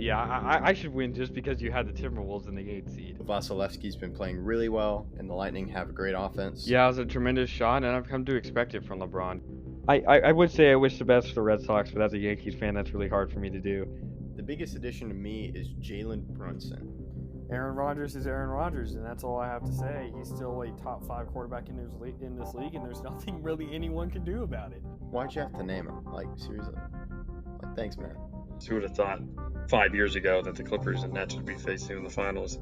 yeah, I should win just because you had the Timberwolves in the 8th seed. Vasilevsky's been playing really well, and the Lightning have a great offense. Yeah, it was a tremendous shot, and I've come to expect it from LeBron. I would say I wish the best for the Red Sox, but as a Yankees fan, that's really hard for me to do. The biggest addition to me is Jalen Brunson. Aaron Rodgers is Aaron Rodgers, and that's all I have to say. He's still a top 5 quarterback in this league, and there's nothing really anyone can do about it. Why'd you have to name him? Like, seriously? Like, thanks, man. Who would have thought 5 years ago that the Clippers and Nets would be facing in the finals?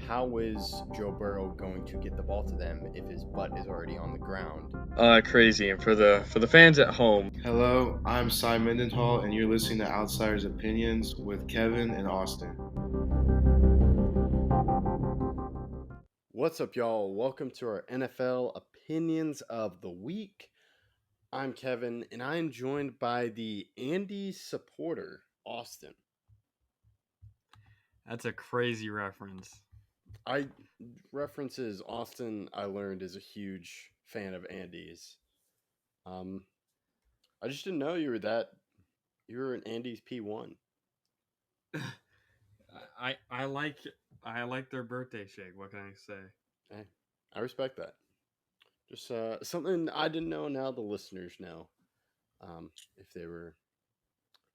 How is Joe Burrow going to get the ball to them if his butt is already on the ground? Crazy. And for the fans at home, Hello, I'm Cy Mendenhall, and you're listening to Outsiders Opinions with Kevin and Austin. What's up, y'all? Welcome to our NFL Opinions of the Week. I'm Kevin, and I am joined by the Andy supporter, Austin. That's a crazy reference. References Austin, I learned, is a huge fan of Andy's. I just didn't know you were an Andy's P1. I like their birthday shake. What can I say? Hey, I respect that. Just something I didn't know. Now the listeners know.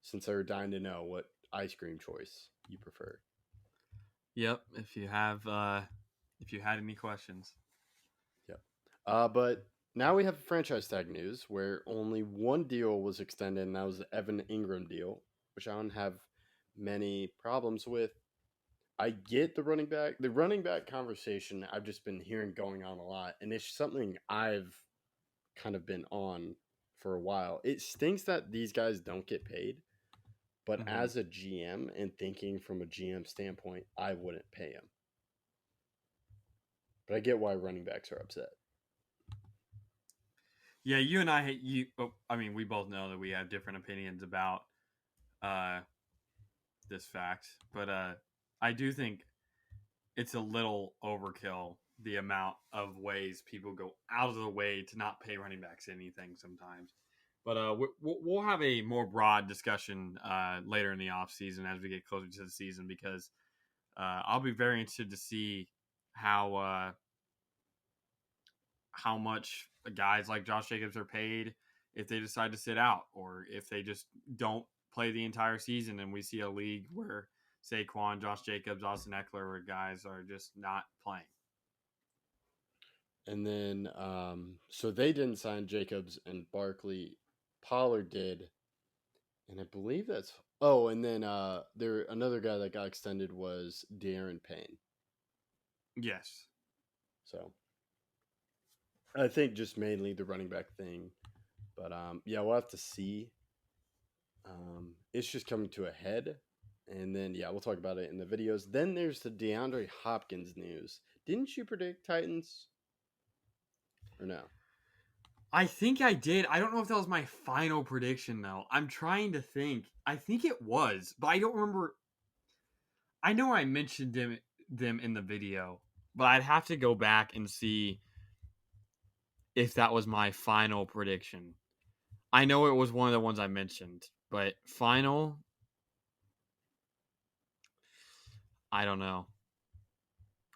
Since they were dying to know what ice cream choice you prefer. Yep. If you had any questions. Yep. But now we have franchise tag news where only one deal was extended, and that was the Evan Ingram deal, which I don't have many problems with. I get the running back conversation I've just been hearing going on a lot, and it's something I've kind of been on for a while. It stinks that these guys don't get paid, but as a GM and thinking from a GM standpoint, I wouldn't pay him. But I get why running backs are upset. Yeah, you and I, we both know that we have different opinions about this fact, but I do think it's a little overkill, the amount of ways people go out of the way to not pay running backs anything sometimes. But we'll have a more broad discussion later in the offseason as we get closer to the season, because I'll be very interested to see how much guys like Josh Jacobs are paid if they decide to sit out, or if they just don't play the entire season and we see a league where Saquon, Josh Jacobs, Austin Eckler, where guys are just not playing. And then, so they didn't sign Jacobs and Barkley. Pollard did. And I believe that's... Oh, and then another guy that got extended was De'Aaron Payne. Yes. So, I think just mainly the running back thing. But, yeah, we'll have to see. It's just coming to a head. And then, yeah, we'll talk about it in the videos. Then there's the DeAndre Hopkins news. Didn't you predict Titans? Or no? I think I did. I don't know if that was my final prediction, though. I'm trying to think. I think it was, but I don't remember. I know I mentioned them in the video, but I'd have to go back and see if that was my final prediction. I know it was one of the ones I mentioned, but final... I don't know.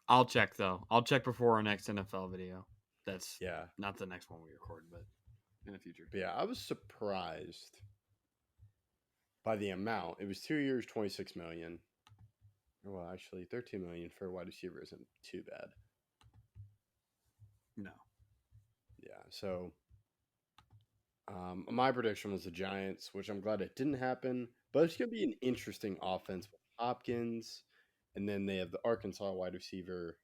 I'll check, though. I'll check before our next NFL video. That's not the next one we record, but in the future. But yeah, I was surprised by the amount. It was 2 years, $26 million. Well, actually, $13 million for a wide receiver isn't too bad. No. Yeah, so my prediction was the Giants, which I'm glad it didn't happen. But it's going to be an interesting offense with Hopkins. And then they have the Arkansas wide receiver.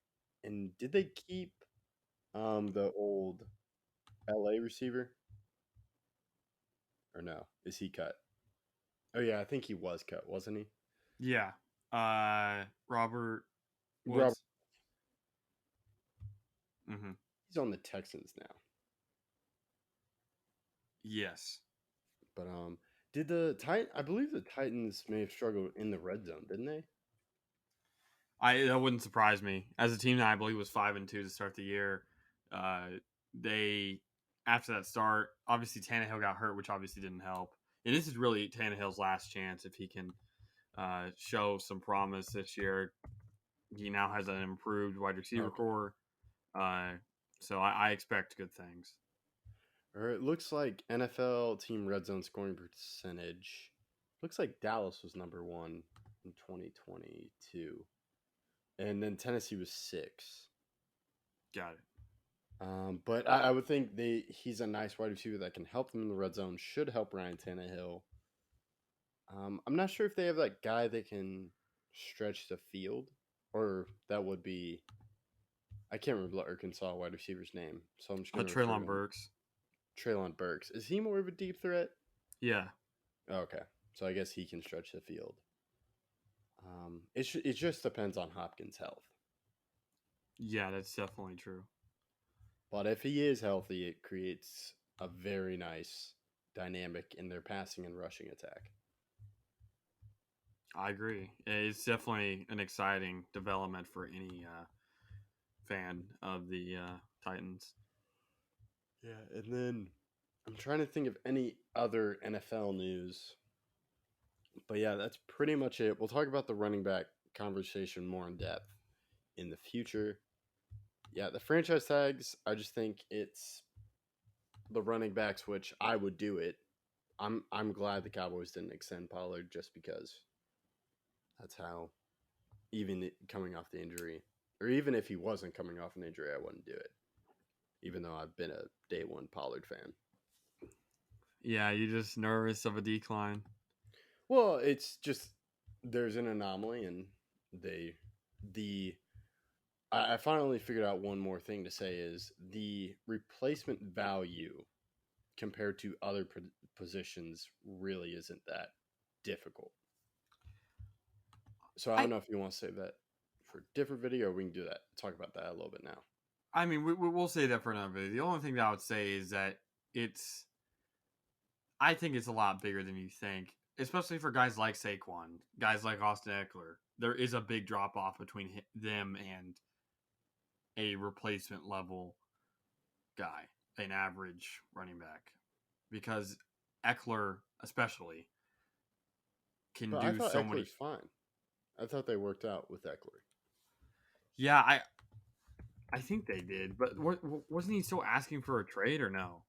And did they keep the old LA receiver? Or no? Is he cut? Oh, yeah, I think he was cut, wasn't he? Yeah. Robert Woods. Robert. Mm-hmm. He's on the Texans now. Yes. But I believe the Titans may have struggled in the red zone, didn't they? That wouldn't surprise me. As a team that I believe was 5-2 to start the year, they, after that start, obviously Tannehill got hurt, which obviously didn't help. And this is really Tannehill's last chance if he can show some promise this year. He now has an improved wide receiver Okay. core. So I expect good things. Or it looks like NFL team red zone scoring percentage. Looks like Dallas was number 1 in 2022. And then Tennessee was 6. Got it. But I would think he's a nice wide receiver that can help them in the red zone. Should help Ryan Tannehill. I'm not sure if they have that guy that can stretch the field, or that would be. I can't remember the Arkansas wide receiver's name, so I'm just going to Traylon Burks. Treylon Burks. Is he more of a deep threat? Yeah. Okay, so I guess he can stretch the field. It just depends on Hopkins' health. Yeah, that's definitely true. But if he is healthy, it creates a very nice dynamic in their passing and rushing attack. I agree. It's definitely an exciting development for any fan of the Titans. Yeah, and then I'm trying to think of any other NFL news. But yeah, that's pretty much it. We'll talk about the running back conversation more in depth in the future. Yeah, the franchise tags, I just think it's the running backs, which I would do it. I'm glad the Cowboys didn't extend Pollard just because that's how, even coming off the injury, or even if he wasn't coming off an injury, I wouldn't do it. Even though I've been a day one Pollard fan. Yeah, you're just nervous of a decline. Well, it's just there's an anomaly, and I finally figured out one more thing to say is the replacement value compared to other positions really isn't that difficult. So I don't know if you want to save that for a different video, or we can do that. Talk about that a little bit now. I mean, we'll say that for another video. The only thing that I would say is that I think it's a lot bigger than you think, especially for guys like Saquon, guys like Austin Eckler. There is a big drop off between them and a replacement level guy, an average running back, because Eckler especially can But do I thought so Eckler's many. fine. I thought they worked out with Eckler. Yeah, I think they did, but wasn't he still asking for a trade or no?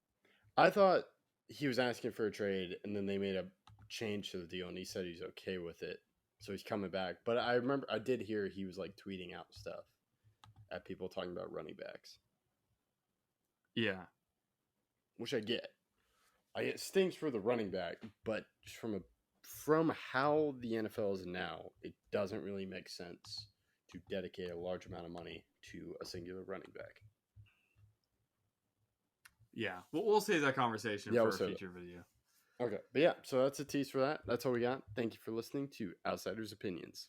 I thought he was asking for a trade, and then they made a change to the deal, and he said he's okay with it, so he's coming back. But I remember I did hear he was like tweeting out stuff at people talking about running backs. Yeah, which I get. It stinks for the running back, but just from how the NFL is now, it doesn't really make sense to dedicate a large amount of money to a singular running back. yeah. We'll save that conversation for a future video. Okay, but yeah, so that's a tease for that. That's all we got. Thank you for listening to Outsiders Opinions.